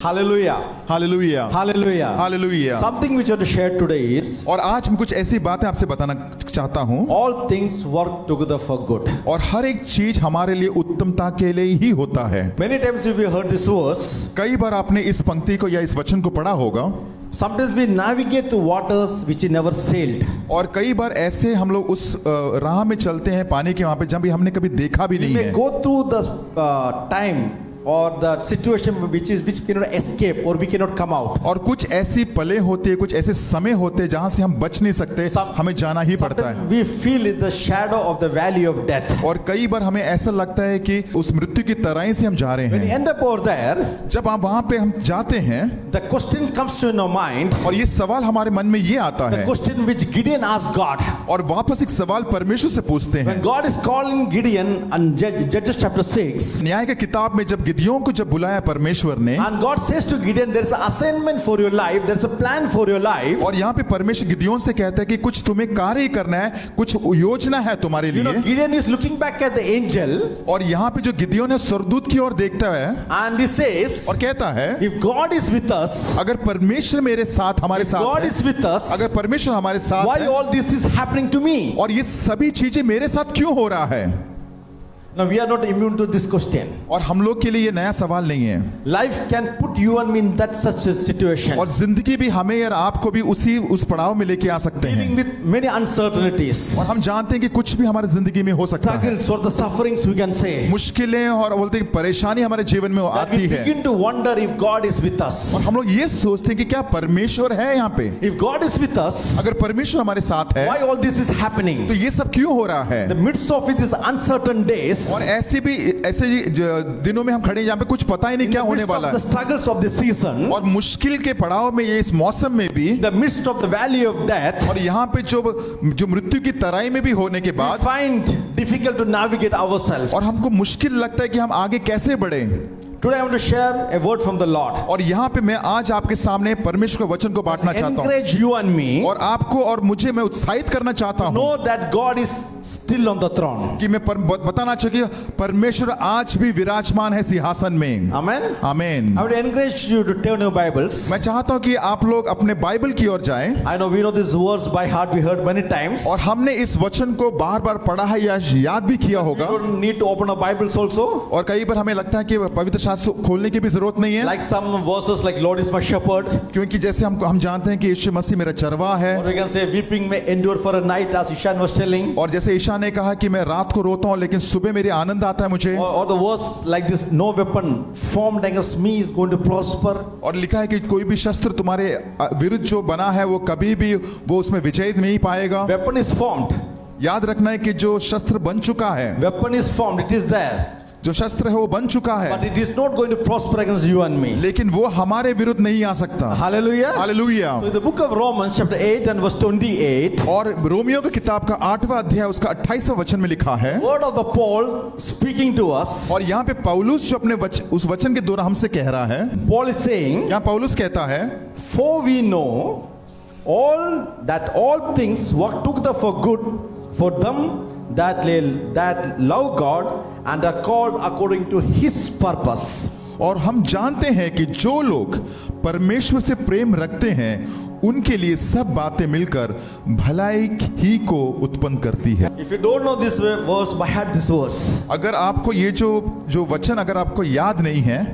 Hallelujah. Hallelujah, Hallelujah. Hallelujah. Something which I want to share today is और आज मैं कुछ ऐसी बातें आपसे बताना चाहता हूँ, all things work together for good. और हर एक चीज हमारे लिए उत्तमता के लिए ही होता है। Many times if you heard this verse, कई बार आपने इस पंक्ति को या इस वचन को पढ़ा होगा, sometimes we navigate to waters which we never sailed. और कई बार ऐसे हम लोग उस राह में चलते हैं पानी के वहां पे जब भी हमने कभी देखा भी We नहीं may है, go through the time or the situation which we cannot escape or we cannot come out. और कुछ ऐसी पले होती है, कुछ ऐसे समय होते हैं जहां से हम बच नहीं सकते, हमें जाना ही पड़ता है। Sometimes we feel is the shadow of the valley of death. और कई बार हमें ऐसा लगता है कि उस मृत्यु की तराई से हम जा रहे When we हैं। end up over there, जब आप वहां पे हम जाते हैं, the question comes to our mind, और ये सवाल हमारे मन में ये आता the है, question which Gideon asked God. और वापस एक सवाल परमेश्वर से पूछते हैं। When God is calling Gideon and Judges chapter 6, न्याय की किताब में जब गिदयोन को जब बुलाया परमेश्वर ने, and God says to Gideon, there is an assignment for your life, there is a plan for your life. और यहाँ पे परमेश्वर गिदयोन से कहता है कि कुछ तुम्हें कार्य करना है, कुछ योजना है तुम्हारे You know, लिए। Gideon is looking back at the angel और यहाँ पे जो गिदयोन है स्वर्गदूत की ओर देखता है and he says, और कहता है, if God is with us, अगर परमेश्वर मेरे साथ हमारे साथ God है, is with us, अगर परमेश्वर हमारे साथ why है, all this is happening to me? और ये सभी चीजें मेरे साथ क्यों हो रहा है? Now we are not immune to this question. और हम लोग के लिए ये नया सवाल नहीं है। Life can put you and me in that such a situation, और जिंदगी भी हमें और आपको भी उस पड़ाव में लेके आ सकते हैं। dealing with many uncertainties, और हम जानते हैं कि कुछ भी हमारी जिंदगी में हो सकता है, struggles or the sufferings we can say, मुश्किलें और बोलते हैं परेशानी हमारे जीवन में that आती we है, begin to wonder if God is with us. और हम लोग ये सोचते हैं कि क्या परमेश्वर है यहाँ पे? If God is with us, अगर परमेश्वर हमारे साथ है why all this is happening? तो ये सब क्यों हो रहा है? The midst of it is uncertain days, और ऐसे दिनों में हम खड़े हैं जहाँ पे कुछ पता ही नहीं in क्या the होने midst वाला of the है, struggles of the season, और मुश्किल के पड़ाव में ये इस मौसम में भी, in the midst of the valley of death, और यहाँ पे जो मृत्यु की तराई में भी होने के we बाद, find difficult to navigate ourselves. और हमको मुश्किल लगता है कि हम आगे कैसे बढ़े। Today I want to share a word from the Lord. और यहाँ पे मैं आज आपके सामने परमेश्वर के वचन को बांटना चाहता हूँ, Encourage you and me, और आपको और मुझे मैं उत्साहित करना चाहता हूँ know that God is still on the throne. कि मैं बताना चाहिए परमेश्वर आज भी विराजमान है सिंहासन में। Amen. आमीन। I would encourage you to turn your Bibles. मैं चाहता हूँ कि आप लोग अपने बाइबल की ओर जाएं, I know we know this verse by heart, we heard many times. और हमने इस वचन को बार बार पढ़ा है या याद भी किया You होगा, don't need to open our Bibles also. और कई बार हमें लगता है कि पवित्र शास्त्र खोलने की भी जरूरत नहीं है, Like some verses like Lord is my shepherd. क्योंकि जैसे हम जानते हैं कि यीशु मसीह मेरा चरवाहा है, Or we can say weeping may endure for a night, as Ishan was telling. और जैसे ईशा ने कहा कि मैं रात को रोता हूँ लेकिन सुबह मेरे आनंद आता है मुझे, Or the verse like this, no weapon formed against me is going to prosper. और लिखा है कि कोई भी शस्त्र तुम्हारे विरुद्ध जो बना है वो कभी भी वो उसमें विजय नहीं पाएगा। Weapon is formed. याद रखना है कि जो शस्त्र बन चुका है, Weapon is formed, it is there. जो शस्त्र है वो बन चुका है, But it is not going to prosper against you and me. लेकिन वो हमारे विरुद्ध नहीं आ सकता। Hallelujah. Hallelujah. So in the book of Romans chapter 8 and verse 28, और रोमियो की किताब का 8वां अध्याय उसका 28वां वचन में लिखा है, word of the Paul speaking to us, और यहाँ पे पौलुस जो अपने उस वचन के द्वारा हमसे कह रहा है, Paul is saying, यहाँ पौलुस कहता है, for we know all things work together for good for them that love God and are called according to his purpose. और हम जानते हैं कि जो लोग परमेश्वर से प्रेम रखते हैं उनके लिए सब बातें मिलकर भलाई ही को उत्पन्न करती है। If you don't know this verse by heart, this verse, अगर आपको ये जो वचन अगर आपको याद नहीं है,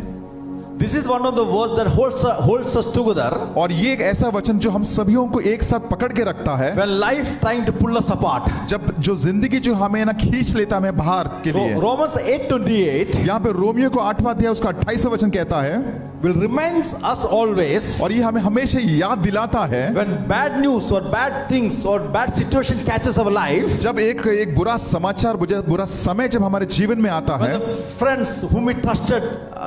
this is one of the words that holds us together और ये एक ऐसा वचन जो हम सभीयों को एक साथ पकड़ के रखता है, when life trying to pull us apart. जब जो जिंदगी जो हमें ना खींच लेता है बाहर के लिए। Romans 8:28 यहाँ पे रोमियो को 8वां अध्याय उसका 28वां वचन कहता है, will remind us always, और ये हमें हमेशा याद दिलाता है, when bad news or bad things or bad situation catches our life, जब एक बुरा समाचार बुरा समय जब हमारे जीवन में आता when है, the friends whom we trusted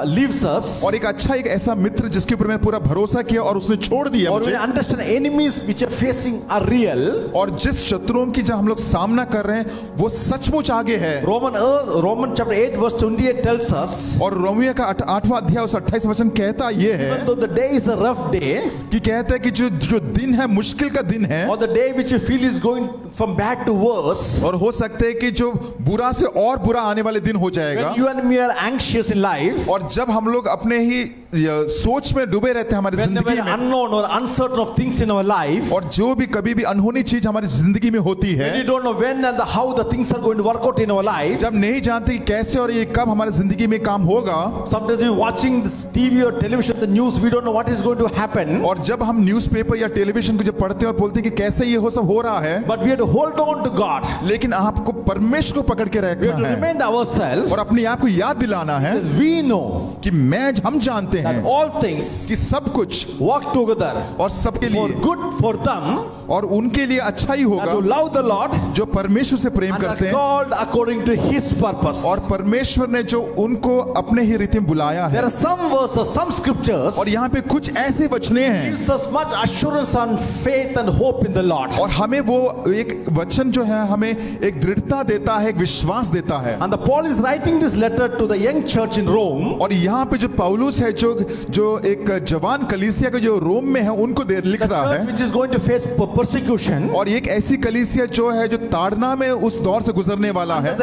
leaves us, और एक ऐसा मित्र जिसके ऊपर मैंने पूरा भरोसा किया और उसने छोड़ दिया or when मुझे, we understand enemies which are facing are real, और जिस शत्रुओं की जब हम लोग सामना कर रहे हैं वो सचमुच आगे है। Roman chapter 8 verse 28 tells us, और रोमियो का 8वां अध्याय उस 28 वचन कहता ये है even though the day is a rough day, कि कहता है कि जो दिन है मुश्किल का दिन है, or the day which you feel is going from bad to worse, और हो सकता है कि जो बुरा से और बुरा आने वाले दिन हो जाएगा, when you and me are anxious in life, और जब हम लोग अपने ही सोच में डूबे रहते हैं हमारी when we जिंदगी are में, unknown or uncertain of things in our life, और जो भी कभी भी अनहोनी चीज हमारी जिंदगी में होती है, when you don't know when and how the things are going to work out in our life, जब नहीं जानते कि कैसे और ये कब हमारी जिंदगी में काम होगा, sometimes we watching this TV or television, the news, we don't know what is going to happen, और जब हम न्यूज़पेपर या टेलीविजन को जब पढ़ते हैं और बोलते हैं कि कैसे ये सब हो रहा है, but we have to hold on to God, लेकिन आपको परमेश्वर को पकड़ के we have to रखना है remind ourselves, और अपने आप को याद दिलाना है we know कि हम जानते that हैं all things कि सब कुछ work together और सबके for लिए good for them और उनके लिए अच्छा ही that होगा who love the Lord जो परमेश्वर से प्रेम and करते are हैं, called according to His purpose. और परमेश्वर ने जो उनको अपने ही रीति में बुलाया There है। are some verses, some scriptures और यहाँ पे कुछ ऐसे वचने हैं gives us much assurance and faith and hope in the Lord. और हमें वो एक वचन जो है हमें एक दृढ़ता देता है, एक विश्वास देता है। And the Paul is writing this letter to the young church in Rome. और यहाँ पे जो पौलुस है जो एक जवान कलीसिया का जो रोम में है उनको लिख The रहा church है, which is going to face persecution और एक ऐसी कलीसिया जो ताड़ना में उस दौर से गुजरने वाला है,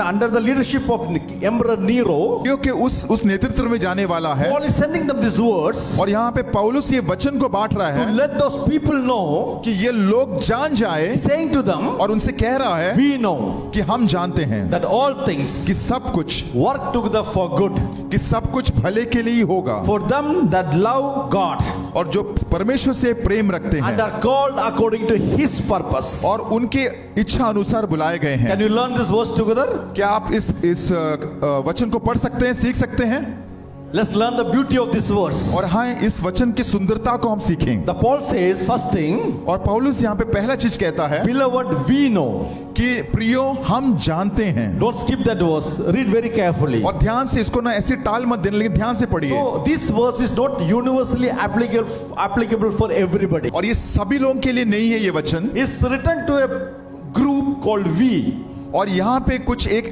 under the leadership of Emperor Nero. क्योंकि उस नेतृत्व में जाने वाला है। Paul is sending them these words और यहाँ पे पौलुस ये वचन को बांट रहा to है let those people know, कि ये लोग जान जाए, saying to them, और उनसे कह रहा है we know कि हम जानते हैं that all things कि सब कुछ work together for good कि सब कुछ भले के लिए ही होगा, for them that love God और जो परमेश्वर से प्रेम रखते and हैं are called according to His purpose. और उनके इच्छा अनुसार बुलाए गए हैं। Can you learn this verse together? क्या आप इस वचन को पढ़ सकते हैं, सीख सकते हैं? Let's learn the beauty of this verse. और हाँ, इस वचन की सुंदरता को हम सीखें। The Paul says, first thing, और पौलुस यहाँ पे पहला चीज कहता है beloved, we know. कि प्रियो हम जानते हैं। Don't skip that verse. Read very carefully. और ध्यान से इसको ना ऐसे टाल मत देने, लेकिन ध्यान से पढ़िए। So this verse is not universally applicable for everybody. और ये सभी लोगों के लिए नहीं है ये वचन। It's written to a group called we. और यहाँ पे कुछ एक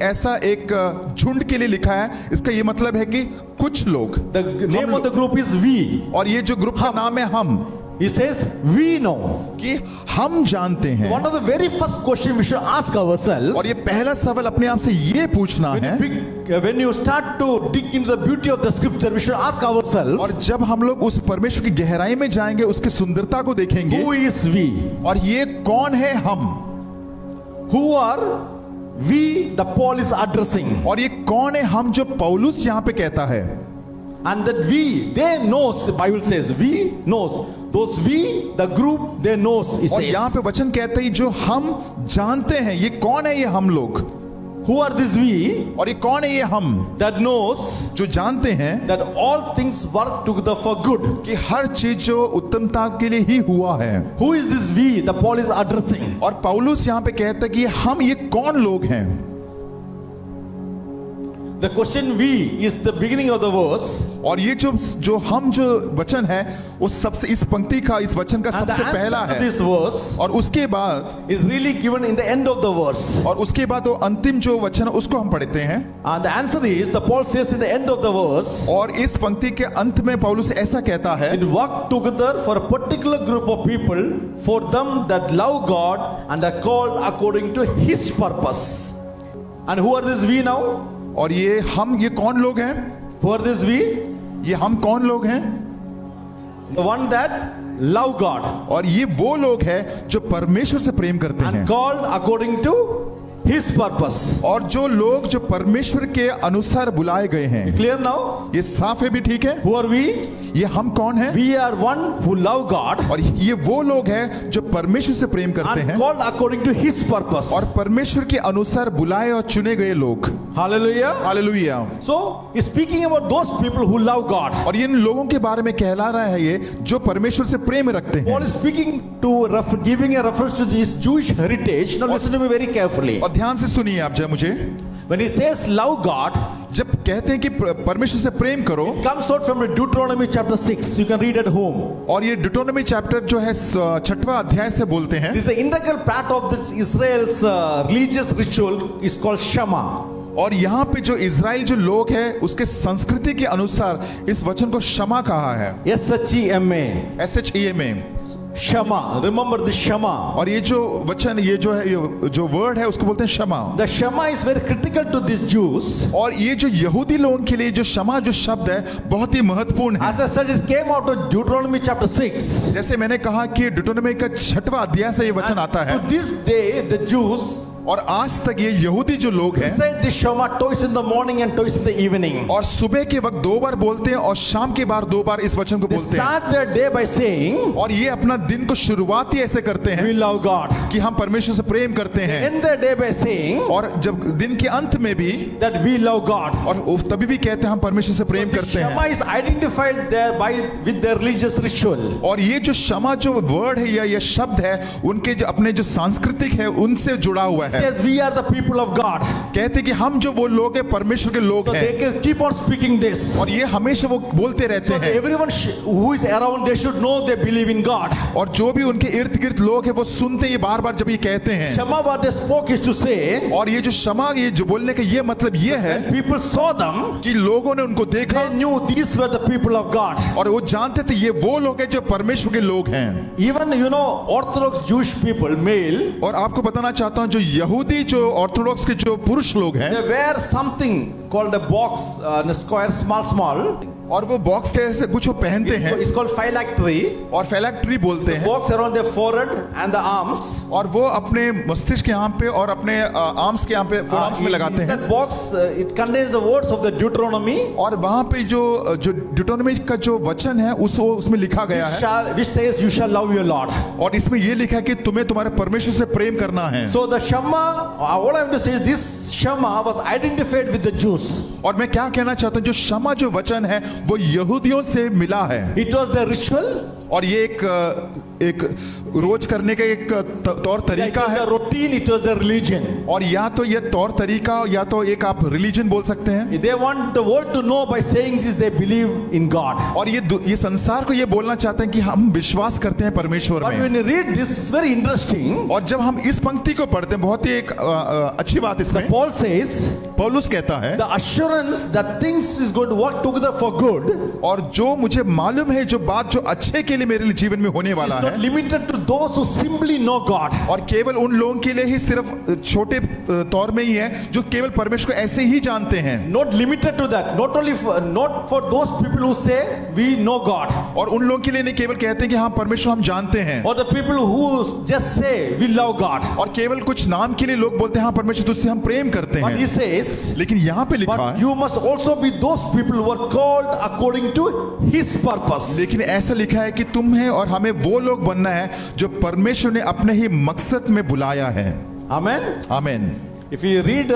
झुंड के लिए लिखा है। इसका ये मतलब है कि कुछ लोग, The name of the group is we. और ये जो ग्रुप का नाम है हम, He says we know. कि हम जानते हैं। One of the very first question we should ask ourselves, और ये पहला सवाल अपने आप से ये पूछना है, when you start to dig into the beauty of the scripture, we should ask ourselves, और जब हम लोग उस परमेश्वर की गहराई में जाएंगे, उसकी सुंदरता को देखेंगे, who is we? और ये कौन है हम, Who are we? The Paul is addressing, और ये कौन है हम जो पौलुस यहाँ पे कहता है। and that we, they knows. Bible says we knows. Those we, the group, they knows. It और says. यहाँ पे वचन कहते हैं जो हम जानते हैं। ये कौन है ये हम लोग, Who are these we? और ये कौन है ये हम That knows जो जानते हैं that all things work together for good. कि हर चीज जो उत्तमता के लिए ही हुआ है। Who is this we? The Paul is addressing. और पौलुस यहाँ पे कहता है कि हम ये कौन लोग हैं। The question we is the beginning of the verse. और ये जो हम जो वचन है वो सबसे इस पंक्ति का, इस वचन का And the सबसे पहला answer to है। this verse और उसके बाद is really given in the end of the verse. और उसके बाद वो अंतिम जो वचन है उसको हम पढ़ते हैं। And the answer is, the Paul says in the end of the verse, और इस पंक्ति के अंत में पौलुस ऐसा कहता है, it work together for a particular group of people, for them that love God and are called according to His purpose. And who are these we now? और ये कौन लोग हैं? Who are these we? ये हम कौन लोग हैं? The one that love God और ये वो लोग हैं जो परमेश्वर से प्रेम करते हैं, and called according to His purpose. और जो लोग जो परमेश्वर के अनुसार बुलाए गए हैं। Clear now? ये साफ है भी, ठीक है? Who are we? ये हम कौन हैं? We are one who love God और ये वो लोग हैं जो परमेश्वर से प्रेम करते and हैं called according to His purpose. और परमेश्वर के अनुसार बुलाए और चुने गए लोग। Hallelujah. Hallelujah. So, he's speaking about those people who love God. और इन लोगों के बारे में कहला रहा है ये जो परमेश्वर से प्रेम रखते हैं। Paul is speaking to giving a reference to this Jewish heritage. Now listen to me very carefully. और ध्यान से सुनिए आप जब मुझे, When he says love God, जब कहते हैं कि परमेश्वर से प्रेम करो, comes out from Deuteronomy chapter 6. You can read at home. और ये डिटोनॉमी चैप्टर जो है 6वां अध्याय से बोलते हैं। This is an integral part of this Israel's religious ritual is called Shema. और यहाँ पे जो इजराइल जो लोग है उसके संस्कृति के अनुसार इस वचन को क्षमा कहा है, SHEMA. SHEMA। Shema. Remember the Shema. और ये जो वचन, ये जो है, ये जो वर्ड है उसको बोलते हैं क्षमा। The Shema is very critical to these Jews. और ये जो यहूदी लोगों के लिए जो क्षमा जो शब्द है बहुत ही महत्वपूर्ण है। As I said, it came out of Deuteronomy chapter 6. जैसे मैंने कहा कि डिटोनोमी का 6वां अध्याय से ये वचन आता है। To this day, the Jews और आज तक ये यहूदी जो लोग हैं say the Shema twice in the morning and twice in the evening. और सुबह के वक्त 2 बार बोलते हैं और शाम के बार 2 बार इस वचन को They बोलते हैं। start their day by saying, और ये अपना दिन को शुरुआत ही ऐसे करते हैं we love God. कि हम परमेश्वर से प्रेम करते हैं। End their day by saying और जब दिन के अंत में भी that we love God. और तभी भी कहते हैं हम परमेश्वर से प्रेम The करते Shema हैं। is identified there by with their religious ritual. और ये जो क्षमा जो वर्ड है या ये शब्द है उनके जो अपने जो सांस्कृतिक है उनसे जुड़ा हुआ है। Says we are the people of God. कहते कि हम जो वो लोग हैं परमेश्वर के लोग So हैं। they can keep on speaking this. और ये हमेशा वो बोलते रहते So हैं। everyone who is around, they should know they believe in God. और जो भी उनके इर्द गिर्द लोग हैं वो सुनते ये बार बार जब ये कहते हैं। Shema what they spoke is to say, और ये जो क्षमा ये जो बोलने का ये मतलब ये है people saw them, कि लोगों ने उनको देखा they knew these were the people of God. और वो जानते थे ये वो लोग हैं जो परमेश्वर के लोग हैं। Even Orthodox Jewish people, male, और आपको बताना चाहता हूं जो यहूदी जो ऑर्थोडॉक्स के जो पुरुष लोग हैं they wear something called a box, a square, small. और वो बॉक्स के ऐसे कुछ वो पहनते हैं It's called phylactery. और phylactery बोलते हैं। Box around their forehead and the arms. और वो अपने मस्तिष्क के यहाँ पे और अपने आर्म्स के यहाँ पे आर्म्स में लगाते In हैं। that box, it contains the words of the Deuteronomy, और वहाँ पे जो डिटोनोमी का जो वचन है उसमें लिखा गया है which says you shall love your Lord. और इसमें ये लिखा है कि तुम्हें तुम्हारे परमेश्वर से प्रेम करना है। So the Shema, what I want to say is this Shema was identified with the Jews. और मैं क्या कहना चाहता हूँ जो क्षमा जो वचन है वो यहूदियों से मिला है। It was the ritual. और ये एक रोज करने का एक तौर It तरीका was है। the routine. It was the religion. और या तो ये तौर तरीका या तो एक आप रिलीजन बोल सकते हैं। They want the world to know by saying this they believe in God. और ये संसार को ये बोलना चाहते हैं कि हम विश्वास करते हैं परमेश्वर But में। when you read this, it's very interesting. और जब हम इस पंक्ति को पढ़ते हैं बहुत ही एक अच्छी बात इसमें Paul says पौलुस कहता है the assurance that things is going to work together for good और जो मुझे मालूम है जो बात जो अच्छे के लिए मेरे जीवन में होने वाला is है not limited to those who simply know God. और केवल उन लोगों के लिए ही सिर्फ छोटे तौर में ही है जो केवल परमेश्वर को ऐसे ही जानते हैं। Not limited to that. Not for those people who say we know God. और उन लोगों के लिए नहीं केवल कहते हैं कि हाँ परमेश्वर हम जानते हैं। Or the people who just say we love God. और केवल कुछ नाम के लिए लोग बोलते हैं हाँ परमेश्वर तुझसे हम प्रेम करते But he हैं। says, लेकिन यहाँ पे लिखा but है you must also be those people who are called according to his purpose. लेकिन ऐसा लिखा है कि तुम्हें और हमें वो लोग बनना है जो परमेश्वर ने अपने ही मकसद में बुलाया है। Amen. आमीन। If you read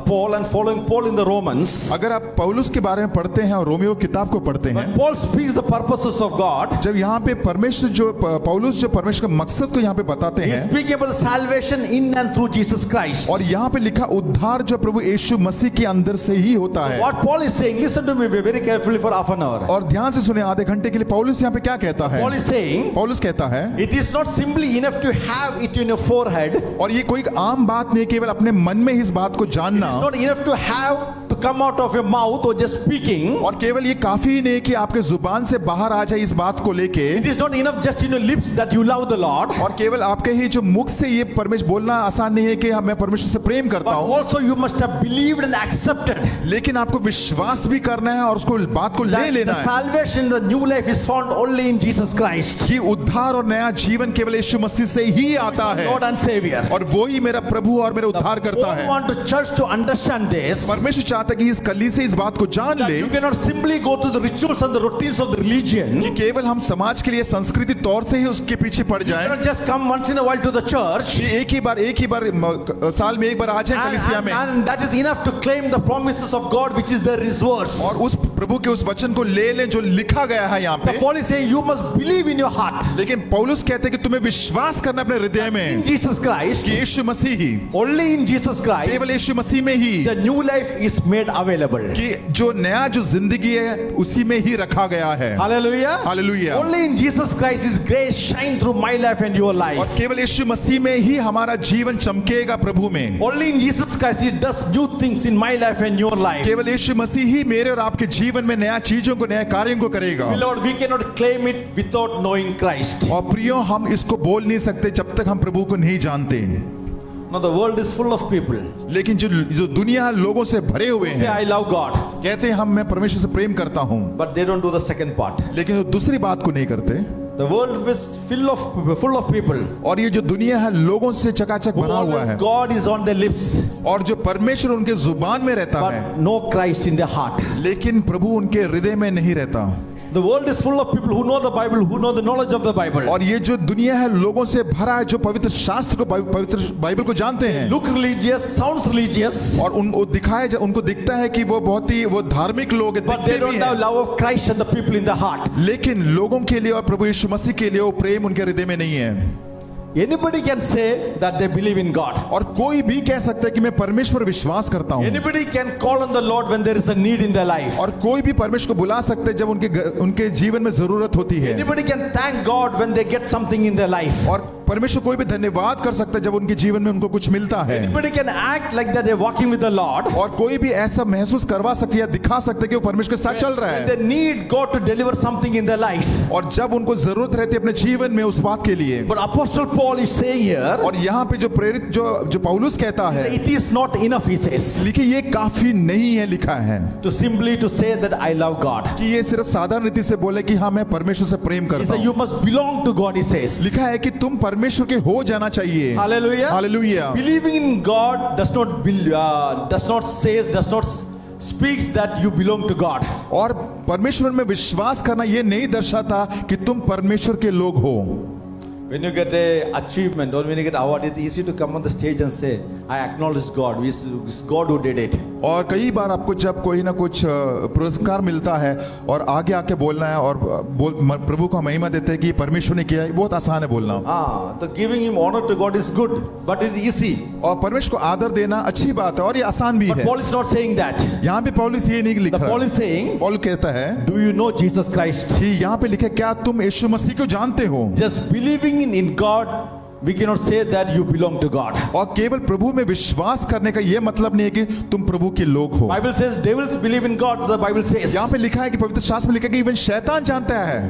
Paul and following Paul in the Romans, अगर आप पौलुस के बारे में पढ़ते हैं और रोमियो किताब को पढ़ते हैं, when Paul speaks the purposes of God, जब यहाँ पे परमेश्वर जो पौलुस जो परमेश्वर का मकसद को यहाँ पे बताते he हैं speaks about the salvation in and through Jesus Christ. और यहाँ पे लिखा उद्धार जो प्रभु यीशु मसीह के अंदर से ही होता है। What Paul is saying, listen to me very carefully for half an hour. और ध्यान से सुने आधे घंटे के लिए पौलुस यहाँ पे क्या कहता है। Paul is saying, पौलुस कहता है it is not simply enough to have it in your forehead. और ये कोई आम बात नहीं, केवल अपने मन में इस बात को जानना, It's not enough to have to come out of your mouth or just speaking. और केवल ये काफी नहीं कि आपके जुबान से बाहर आ जाए इस बात को लेके, It is not enough just in your lips that you love the Lord. और केवल आपके ही जो मुख से ये परमेश्वर बोलना आसान नहीं है कि मैं परमेश्वर से प्रेम करता But हूँ, also you must have believed and accepted लेकिन आपको विश्वास भी करना है और उसको बात को ले that लेना the है salvation, the new life is found only in Jesus Christ, कि उद्धार और नया जीवन केवल यीशु मसीह से ही आता है Lord and Savior. और वो ही मेरा प्रभु और मेरा उद्धार करता Paul है। want the church to understand this. परमेश्वर चाहता है कि इस कली से इस बात को जान That ले you cannot simply go to the rituals and the routines of the religion. कि केवल हम समाज के लिए संस्कृति तौर से ही उसके पीछे पड़ You जाएं, cannot just come once in a while to the church. कि एक ही बार साल में एक बार आ जाए कलीसिया में And that is enough to claim the promises of God, which is there in His words. और उस प्रभु के उस वचन को ले लें जो लिखा गया है यहाँ The पे। Paul is saying you must believe in your heart लेकिन पौलुस कहते हैं कि तुम्हें विश्वास करना अपने हृदय in में Jesus Christ. कि यीशु मसीह ही, Only in Jesus Christ केवल यीशु मसीह में ही the new life is made available. कि जो नया जो जिंदगी है उसी में ही रखा गया है। Hallelujah. Hallelujah. Only in Jesus Christ is grace shine through my life and your और life. केवल यीशु मसीह में ही हमारा जीवन चमकेगा प्रभु में। Only in Jesus Christ he does new things in my life and your life. केवल यीशु मसीह ही मेरे और आपके जीवन में नया चीजों को, नया कार्यों को करेगा। Lord, we cannot claim it without knowing Christ. और प्रियो, हम इसको बोल नहीं सकते जब तक हम प्रभु को नहीं जानते। Now the world is full of people. लेकिन जो दुनिया लोगों से भरे हुए Say हैं, I love God, कहते हैं मैं परमेश्वर से प्रेम करता हूँ, but they don't do the second part. लेकिन वो दूसरी बात को नहीं करते। The world is full of people और ये जो दुनिया है लोगों से चकाचक who भरा हुआ always है, God is on their lips, और जो परमेश्वर उनके जुबान में रहता है but no Christ in their heart. लेकिन प्रभु उनके हृदय में नहीं रहता। The world is full of people who know the Bible, who know the knowledge of the Bible. और ये जो दुनिया है लोगों से भरा है जो पवित्र शास्त्र को, पवित्र बाइबल को जानते हैं, Look religious, sounds religious, और उनको दिखता है कि वो बहुत ही वो धार्मिक लोग हैं, but they दिखते भी don't have हैं, love of Christ and the people in the heart. लेकिन लोगों के लिए और प्रभु यीशु मसीह के लिए वो प्रेम उनके हृदय में नहीं है। Anybody can say that they believe in God. और कोई भी कह सकता है कि मैं परमेश्वर विश्वास करता हूँ, Anybody can call on the Lord when there is a need in their life. और कोई भी परमेश्वर को बुला सकते हैं जब उनके जीवन में जरूरत होती है, Anybody can thank God when they get something in their life. और परमेश्वर कोई भी धन्यवाद कर सकता है जब उनके जीवन में उनको कुछ मिलता है, Anybody can act like that they're walking with the Lord. और कोई भी ऐसा महसूस करवा सकता है या दिखा सकता है कि वो परमेश्वर के साथ चल रहा When है, they need God to deliver something in their life. और जब उनको जरूरत रहती है अपने जीवन में उस बात के लिए। But Apostle Paul is saying here, और यहाँ पे जो प्रेरित जो पौलुस कहता है, it is not enough, he says, लिखिए ये काफी नहीं है, लिखा है to simply to say that I love God. कि ये सिर्फ साधारण रीति से बोले कि हाँ मैं परमेश्वर से प्रेम He करता said हूँ। you must belong to God, he says. लिखा है कि तुम परमेश्वर के हो जाना चाहिए। Hallelujah. Hallelujah. Believing in God does not speaks that you belong to God. और परमेश्वर में विश्वास करना ये नहीं दर्शाता कि तुम परमेश्वर के लोग हो। When you get a achievement or when you get award, it's easy to come on the stage and say, I acknowledge God. It's God who did it. और कई बार आपको जब कोई ना कुछ पुरस्कार मिलता है और आगे आके बोलना है और प्रभु को महिमा देते हैं कि परमेश्वर ने किया है, बहुत आसान है बोलना। So giving him honor to God is good, but it's easy. और परमेश्वर को आदर देना अच्छी बात है और ये आसान भी But है। Paul is not saying that. यहाँ पे पौलुस ये नहीं लिख Paul रहा। is saying, पौल कहता है do you know Jesus Christ? कि यहाँ पे लिखा है क्या तुम यीशु मसीह को जानते हो? Just believing in God, we cannot say that you belong to God. और केवल प्रभु में विश्वास करने का ये मतलब नहीं है कि तुम प्रभु के लोग हो। Bible says devils believe in God. The Bible says. यहाँ पे लिखा है कि पवित्र शास्त्र में लिखा है कि इवन शैतान जानता है।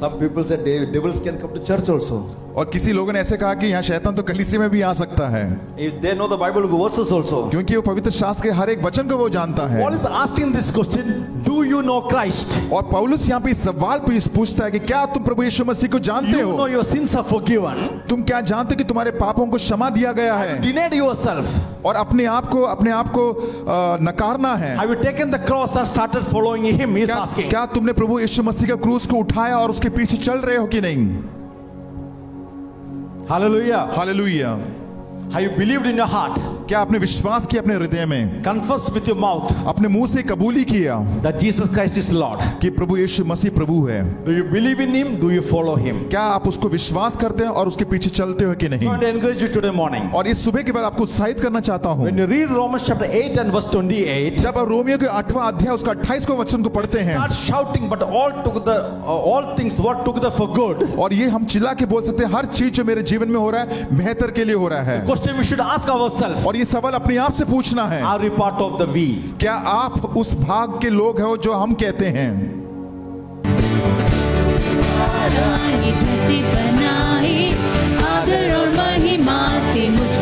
Some people say devils can come to church also. और किसी लोगों ने ऐसे कहा कि यहाँ शैतान तो कलीसिया में भी आ सकता है, If they know the Bible verses also. क्योंकि वो पवित्र शास्त्र के हर एक वचन को वो जानता है। Paul is asking this question, do you know Christ? और पौलुस यहाँ पे इस सवाल पे पूछता है कि क्या तुम प्रभु यीशु मसीह को जानते You know हो? your sins are forgiven. तुम क्या जानते हो कि तुम्हारे पापों को क्षमा दिया गया है? Denied yourself. और अपने आप को नकारना है। Have you taken the cross and started following him? He is asking. क्या तुमने प्रभु यीशु मसीह का क्रूस को उठाया और उसके पीछे चल रहे हो कि नहीं? Hallelujah. Hallelujah. Have you believed in your heart? क्या आपने विश्वास किया अपने हृदय में, Confess with your mouth अपने मुंह से कबूली किया that Jesus Christ is Lord. कि प्रभु यीशु मसीह प्रभु है? Do you believe in him? Do you follow him? क्या आप उसको विश्वास करते हैं और उसके पीछे चलते हो कि I नहीं? want to encourage you today morning. और इस सुबह के बाद आपको उत्साहित करना चाहता हूँ, When you read Romans chapter 8 and verse 28, जब आप रोमियो के 8वां अध्याय उसका 28वां वचन को पढ़ते हैं, start shouting, but all things work together for good. और ये हम चिल्ला के बोल सकते हैं हर चीज जो मेरे जीवन में हो रहा है बेहतर के लिए हो रहा है। Question we should ask ourselves, और ये सवाल अपने आप से पूछना है, are we part of the we? क्या आप उस भाग के लोग हो जो हम कहते हैं? ये धरती बनाई आदर और महिमा से मुझ